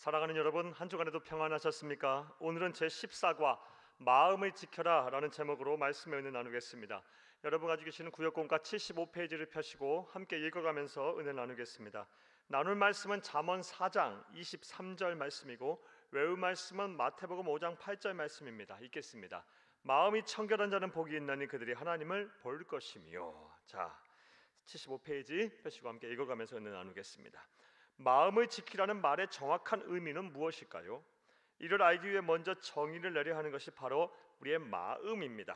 사랑하는 여러분, 한 주간에도 평안하셨습니까? 오늘은 제14과 마음을 지켜라 라는 제목으로 말씀의 은혜 나누겠습니다. 여러분 가지고 계시는 구역공과 75페이지를 펴시고 함께 읽어가면서 은혜 나누겠습니다. 나눌 말씀은 잠언 4장 23절 말씀이고 외울 말씀은 마태복음 5장 8절 말씀입니다. 읽겠습니다. 마음이 청결한 자는 복이 있나니 그들이 하나님을 볼 것이며. 자, 75페이지 펴시고 함께 읽어가면서 은혜 나누겠습니다. 마음을 지키라는 말의 정확한 의미는 무엇일까요? 이를 알기 위해 먼저 정의를 내려 하는 것이 바로 우리의 마음입니다.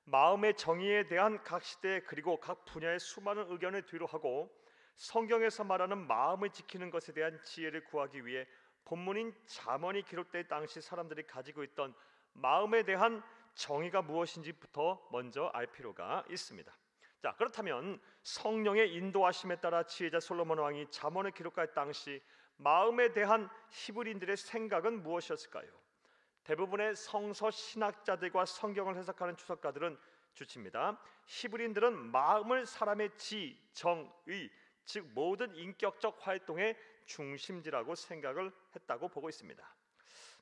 마음의 정의에 대한 각 시대 그리고 각 분야의 수많은 의견을 뒤로하고 성경에서 말하는 마음을 지키는 것에 대한 지혜를 구하기 위해 본문인 잠언이 기록될 당시 사람들이 가지고 있던 마음에 대한 정의가 무엇인지부터 먼저 알 필요가 있습니다. 자, 그렇다면 성령의 인도하심에 따라 지혜자 솔로몬 왕이 잠언을 기록할 당시 마음에 대한 히브리인들의 생각은 무엇이었을까요? 대부분의 성서 신학자들과 성경을 해석하는 주석가들은 주칩니다. 히브리인들은 마음을 사람의 지, 정, 의, 즉 모든 인격적 활동의 중심지라고 생각을 했다고 보고 있습니다.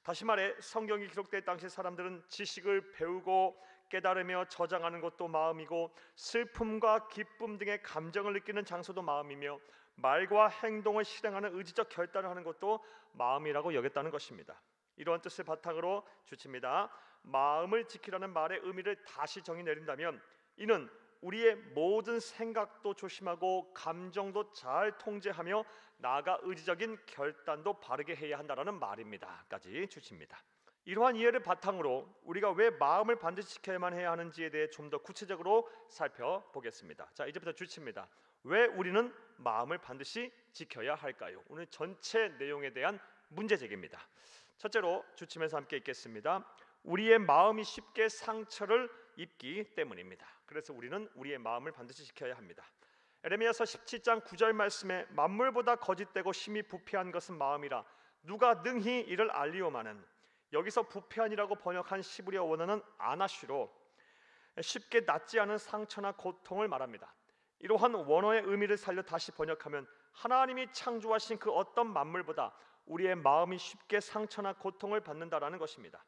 다시 말해 성경이 기록될 당시 사람들은 지식을 배우고 깨달으며 저장하는 것도 마음이고 슬픔과 기쁨 등의 감정을 느끼는 장소도 마음이며 말과 행동을 실행하는 의지적 결단을 하는 것도 마음이라고 여겼다는 것입니다. 이러한 뜻을 바탕으로 주칩니다. 마음을 지키라는 말의 의미를 다시 정의 내린다면 이는 우리의 모든 생각도 조심하고 감정도 잘 통제하며 나아가 의지적인 결단도 바르게 해야 한다는 말입니다. 까지 주칩니다. 이러한 이해를 바탕으로 우리가 왜 마음을 반드시 지켜야만 해야 하는지에 대해 좀 더 구체적으로 살펴보겠습니다. 자, 이제부터 주칩니다. 왜 우리는 마음을 반드시 지켜야 할까요? 오늘 전체 내용에 대한 문제제기입니다. 첫째로 주침에서 함께 읽겠습니다. 우리의 마음이 쉽게 상처를 입기 때문입니다. 그래서 우리는 우리의 마음을 반드시 지켜야 합니다. 에레미야서 17장 9절 말씀에 만물보다 거짓되고 심히 부패한 것은 마음이라 누가 능히 이를 알리오마는, 여기서 부패한이라고 번역한 시브리어 원어는 아나쉬로 쉽게 낫지 않은 상처나 고통을 말합니다. 이러한 원어의 의미를 살려 다시 번역하면 하나님이 창조하신 그 어떤 만물보다 우리의 마음이 쉽게 상처나 고통을 받는다라는 것입니다.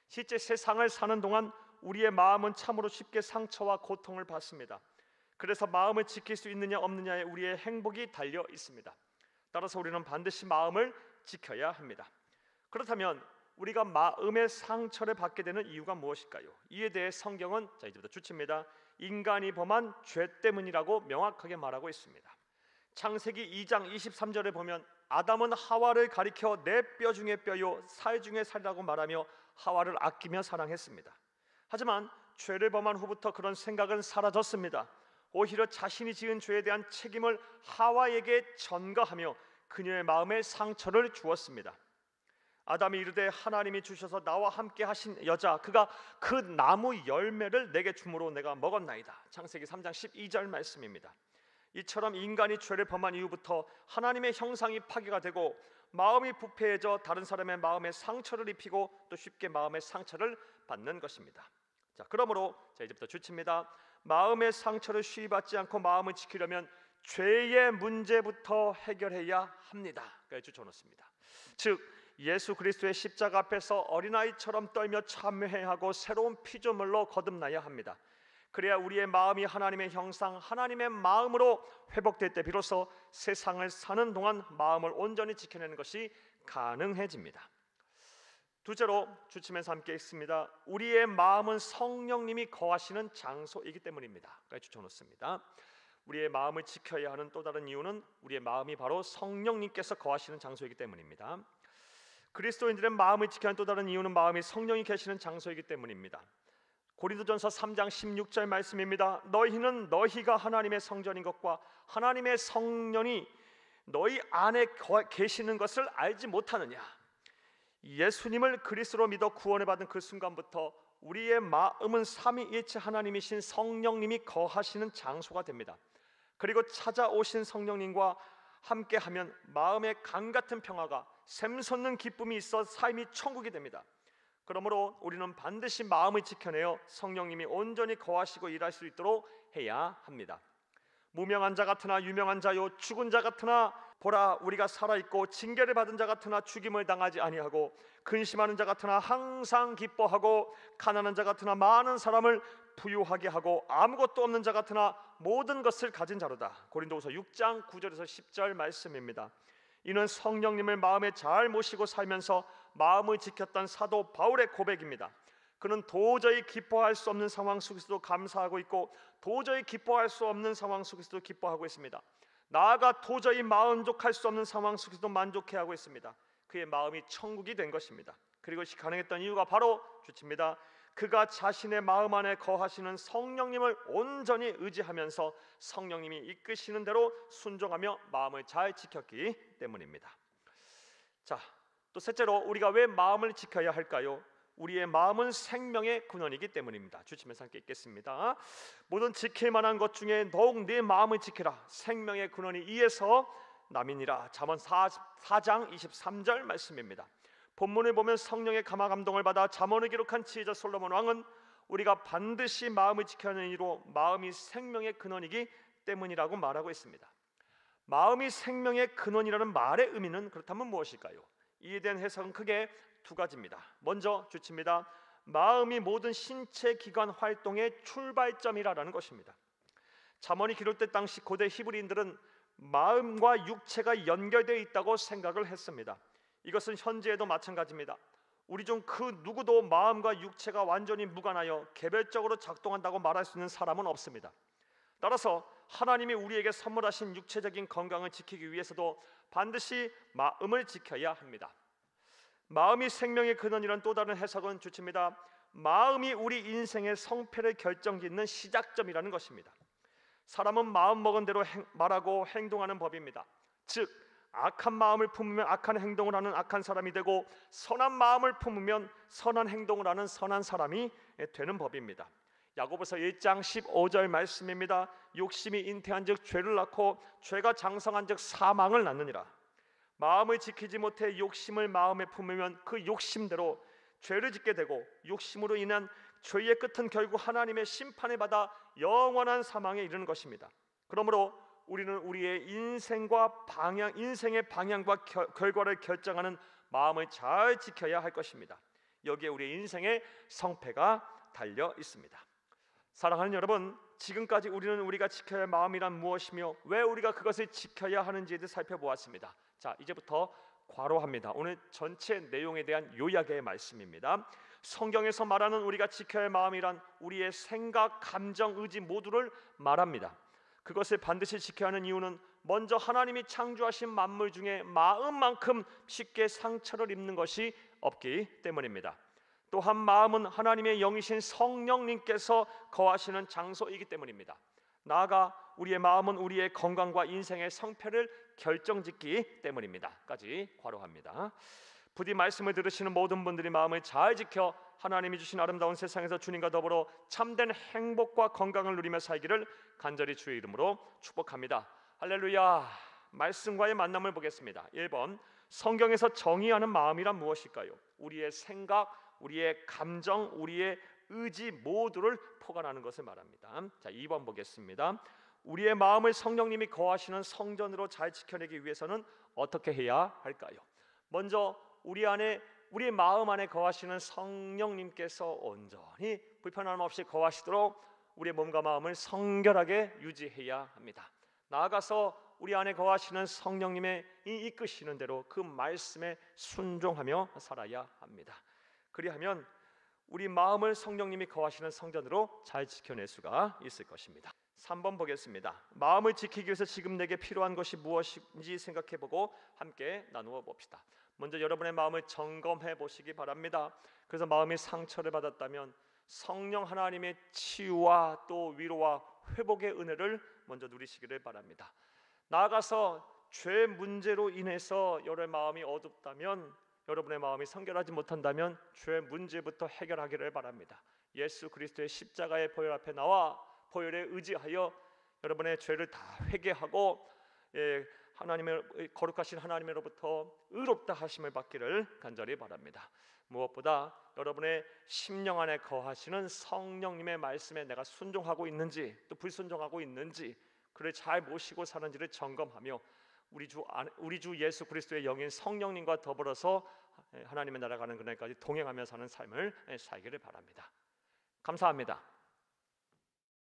실제 세상을 사는 동안 우리의 마음은 참으로 쉽게 상처와 고통을 받습니다. 그래서 마음을 지킬 수 있느냐 없느냐에 우리의 행복이 달려 있습니다. 따라서 우리는 반드시 마음을 지켜야 합니다. 그렇다면 우리가 마음의 상처를 받게 되는 이유가 무엇일까요? 이에 대해 성경은 자 이제부터 주칩니다. 인간이 범한 죄 때문이라고 명확하게 말하고 있습니다. 창세기 2장 23절에 보면 아담은 하와를 가리켜 내 뼈 중에 뼈요 살 중에 살이라고 말하며 하와를 아끼며 사랑했습니다. 하지만 죄를 범한 후부터 그런 생각은 사라졌습니다. 오히려 자신이 지은 죄에 대한 책임을 하와에게 전가하며 그녀의 마음에 상처를 주었습니다. 아담이 이르되 하나님이 주셔서 나와 함께 하신 여자 그가 그 나무 열매를 내게 주므로 내가 먹었나이다. 창세기 3장 12절 말씀입니다. 이처럼 인간이 죄를 범한 이후부터 하나님의 형상이 파괴가 되고 마음이 부패해져 다른 사람의 마음에 상처를 입히고 또 쉽게 마음의 상처를 받는 것입니다. 자, 그러므로 이제부터 주칩니다. 마음의 상처를 쉬이 받지 않고 마음을 지키려면 죄의 문제부터 해결해야 합니다. 그래서 주쳐놓습니다. 즉 예수 그리스도의 십자가 앞에서 어린아이처럼 떨며 참회해야 하고 새로운 피조물로 거듭나야 합니다. 그래야 우리의 마음이 하나님의 형상, 하나님의 마음으로 회복될 때 비로소 세상을 사는 동안 마음을 온전히 지켜내는 것이 가능해집니다. 둘째로 주침에서 함께 있습니다. 우리의 마음은 성령님이 거하시는 장소이기 때문입니다. 그래서 주쳐놓습니다. 우리의 마음을 지켜야 하는 또 다른 이유는 우리의 마음이 바로 성령님께서 거하시는 장소이기 때문입니다. 그리스도인들의 마음을 지켜야 하는 또 다른 이유는 마음이 성령이 계시는 장소이기 때문입니다. 고린도전서 3장 16절 말씀입니다. 너희는 너희가 하나님의 성전인 것과 하나님의 성령이 너희 안에 계시는 것을 알지 못하느냐. 예수님을 그리스도로 믿어 구원을 받은 그 순간부터 우리의 마음은 삼위일체 하나님이신 성령님이 거하시는 장소가 됩니다. 그리고 찾아오신 성령님과 함께하면 마음의 강같은 평화가 샘솟는 기쁨이 있어 삶이 천국이 됩니다. 그러므로 우리는 반드시 마음을 지켜내어 성령님이 온전히 거하시고 일할 수 있도록 해야 합니다. 무명한 자 같으나 유명한 자요 죽은 자 같으나 보라, 우리가 살아있고 징계를 받은 자 같으나 죽임을 당하지 아니하고 근심하는 자 같으나 항상 기뻐하고 가난한 자 같으나 많은 사람을 부유하게 하고 아무것도 없는 자 같으나 모든 것을 가진 자로다. 고린도후서 6장 9절에서 10절 말씀입니다. 이는 성령님을 마음에 잘 모시고 살면서 마음을 지켰던 사도 바울의 고백입니다. 그는 도저히 기뻐할 수 없는 상황 속에서도 감사하고 있고 도저히 기뻐할 수 없는 상황 속에서도 기뻐하고 있습니다. 나아가 도저히 만족할 수 없는 상황 속에서도 만족해하고 있습니다. 그의 마음이 천국이 된 것입니다. 그리고 이것이 가능했던 이유가 바로 주칩니다. 그가 자신의 마음 안에 거하시는 성령님을 온전히 의지하면서 성령님이 이끄시는 대로 순종하며 마음을 잘 지켰기 때문입니다. 자, 또 셋째로 우리가 왜 마음을 지켜야 할까요? 우리의 마음은 생명의 근원이기 때문입니다. 주치면서 함께 읽겠습니다. 모든 지킬 만한 것 중에 더욱 네 마음을 지키라. 생명의 근원이 이에서 남이니라. 잠언 4장 23절 말씀입니다. 본문을 보면 성령의 감화 감동을 받아 잠언을 기록한 지혜자 솔로몬 왕은 우리가 반드시 마음을 지켜야 하는 이유로 마음이 생명의 근원이기 때문이라고 말하고 있습니다. 마음이 생명의 근원이라는 말의 의미는 그렇다면 무엇일까요? 이에 대한 해석은 크게 두 가지입니다. 먼저 주칩니다. 마음이 모든 신체 기관 활동의 출발점이라는 것입니다. 잠언이 기록될 당시 고대 히브리인들은 마음과 육체가 연결되어 있다고 생각을 했습니다. 이것은 현재에도 마찬가지입니다. 우리 중 그 누구도 마음과 육체가 완전히 무관하여 개별적으로 작동한다고 말할 수 있는 사람은 없습니다. 따라서 하나님이 우리에게 선물하신 육체적인 건강을 지키기 위해서도 반드시 마음을 지켜야 합니다. 마음이 생명의 근원이라는 또 다른 해석은 주칩니다. 마음이 우리 인생의 성패를 결정짓는 시작점이라는 것입니다. 사람은 마음 먹은 대로 말하고 행동하는 법입니다. 즉 악한 마음을 품으면 악한 행동을 하는 악한 사람이 되고 선한 마음을 품으면 선한 행동을 하는 선한 사람이 되는 법입니다. 야고보서 1장 15절 말씀입니다. 욕심이 잉태한즉 죄를 낳고 죄가 장성한즉 사망을 낳느니라. 마음을 지키지 못해 욕심을 마음에 품으면 그 욕심대로 죄를 짓게 되고 인으로 인한 죄의 끝은 결국 하나님의 심판을 받아 영원한 사망에 이르는 것입니다. 그러므로 우리는 우리의 인생의 방향과 결과를 결정하는 마음을 잘 지켜야 할 것입니다. 여기에 우리의 인생의 성패가 달려 있습니다. 사랑하는 여러분, 지금까지 우리는 우리가 지켜야 할 마음이란 무엇이며 왜 우리가 그것을 지켜야 하는지에 대해 살펴보았습니다. 자, 이제부터 괄호합니다. 오늘 전체 내용에 대한 요약의 말씀입니다. 성경에서 말하는 우리가 지켜야 할 마음이란 우리의 생각, 감정, 의지 모두를 말합니다. 그것을 반드시 지켜야 하는 이유는 먼저 하나님이 창조하신 만물 중에 마음만큼 쉽게 상처를 입는 것이 없기 때문입니다. 또한 마음은 하나님의 영이신 성령님께서 거하시는 장소이기 때문입니다. 나아가 우리의 마음은 우리의 건강과 인생의 성패를 결정짓기 때문입니다.까지 괄호합니다. 부디 말씀을 들으시는 모든 분들이 마음을 잘 지켜 하나님이 주신 아름다운 세상에서 주님과 더불어 참된 행복과 건강을 누리며 살기를 간절히 주의 이름으로 축복합니다. 할렐루야. 말씀과의 만남을 보겠습니다. 1번, 성경에서 정의하는 마음이란 무엇일까요? 우리의 생각, 우리의 감정, 우리의 의지 모두를 포괄하는 것을 말합니다. 자, 2번 보겠습니다. 우리의 마음을 성령님이 거하시는 성전으로 잘 지켜내기 위해서는 어떻게 해야 할까요? 먼저 우리의 마음 안에 거하시는 성령님께서 온전히 불편함 없이 거하시도록 우리의 몸과 마음을 성결하게 유지해야 합니다. 나아가서 우리 안에 거하시는 성령님의 이끄시는 대로 그 말씀에 순종하며 살아야 합니다. 그리하면 우리 마음을 성령님이 거하시는 성전으로 잘 지켜낼 수가 있을 것입니다. 3번 보겠습니다. 마음을 지키기 위해서 지금 내게 필요한 것이 무엇인지 생각해보고 함께 나누어 봅시다. 먼저 여러분의 마음을 점검해 보시기 바랍니다. 그래서 마음이 상처를 받았다면 성령 하나님의 치유와 또 위로와 회복의 은혜를 먼저 누리시기를 바랍니다. 나아가서 죄 문제로 인해서 여러분의 마음이 어둡다면, 여러분의 마음이 성결하지 못한다면 죄 문제부터 해결하기를 바랍니다. 예수 그리스도의 십자가의 보혈 앞에 나와 보혈에 의지하여 여러분의 죄를 다 회개하고 하나님의 거룩하신 하나님으로부터 의롭다 하심을 받기를 간절히 바랍니다. 무엇보다 여러분의 심령 안에 거하시는 성령님의 말씀에 내가 순종하고 있는지 또 불순종하고 있는지 그를 잘 모시고 사는지를 점검하며 우리 주 예수 그리스도의 영인 성령님과 더불어서 하나님의 나라 가는 그날까지 동행하며 사는 삶을 살기를 바랍니다. 감사합니다.